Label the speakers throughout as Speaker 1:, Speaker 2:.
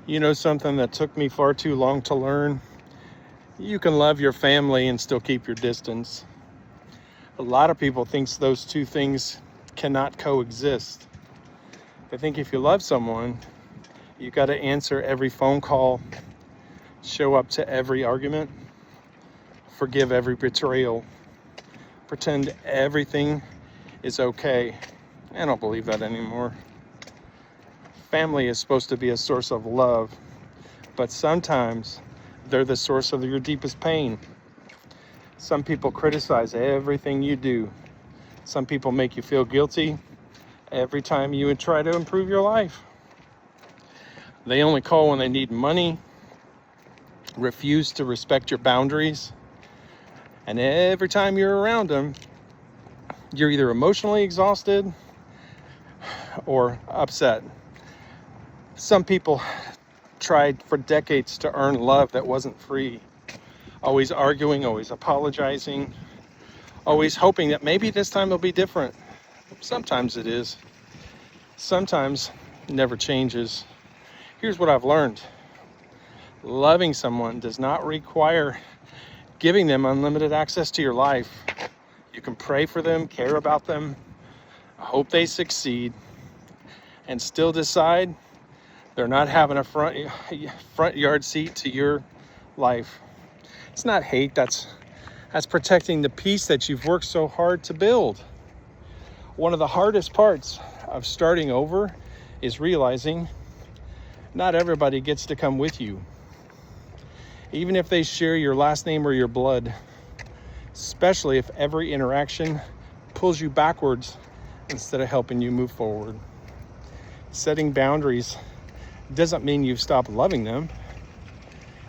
Speaker 1: You know something that took me far too long to learn? You can love your family and still keep your distance. A lot of people think those two things cannot coexist. They think if you love someone, you got to answer every phone call, show up to every argument, forgive every betrayal, pretend everything is okay. I don't believe that anymore. Family is supposed to be a source of love, but sometimes they're the source of your deepest pain. Some people criticize everything you do. Some people make you feel guilty every time you try to improve your life. They only call when they need money, refuse to respect your boundaries, and every time you're around them, you're either emotionally exhausted or upset. Some people tried for decades to earn love that wasn't free, always arguing, always apologizing, always hoping that maybe this time it'll be different. Sometimes it is. Sometimes it never changes. Here's what I've learned. Loving someone does not require giving them unlimited access to your life. You can pray for them, care about them, hope they succeed, and still decide they're not having a front yard seat to your life. It's not hate, that's protecting the peace that you've worked so hard to build. One of the hardest parts of starting over is realizing not everybody gets to come with you. Even if they share your last name or your blood, especially if every interaction pulls you backwards instead of helping you move forward. Setting boundaries doesn't mean you've stopped loving them.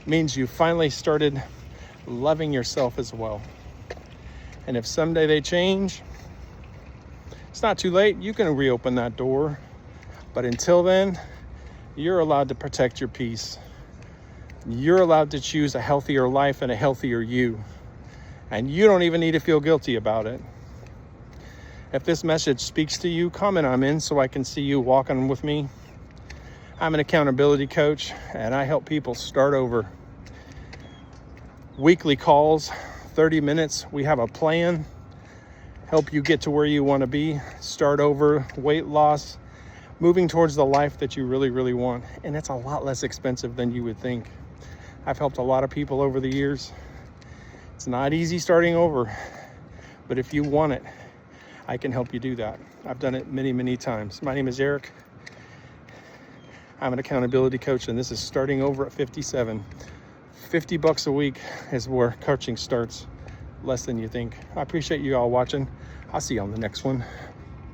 Speaker 1: It means you finally started loving yourself as well. And if someday they change, it's not too late. You can reopen that door. But until then, you're allowed to protect your peace. You're allowed to choose a healthier life and a healthier you. And you don't even need to feel guilty about it. If this message speaks to you, comment I'm in so I can see you walking with me. I'm an accountability coach and I help people start over. Weekly calls, 30 minutes. We have a plan. Help you get to where you want to be. Start over, weight loss, moving towards the life that you really, really want. And it's a lot less expensive than you would think. I've helped a lot of people over the years. It's not easy starting over, but if you want it, I can help you do that. I've done it many, many times. My name is Eric. I'm an accountability coach, and this is Starting Over at 57. $50 a week is where coaching starts, less than you think. I appreciate you all watching. I'll see you on the next one.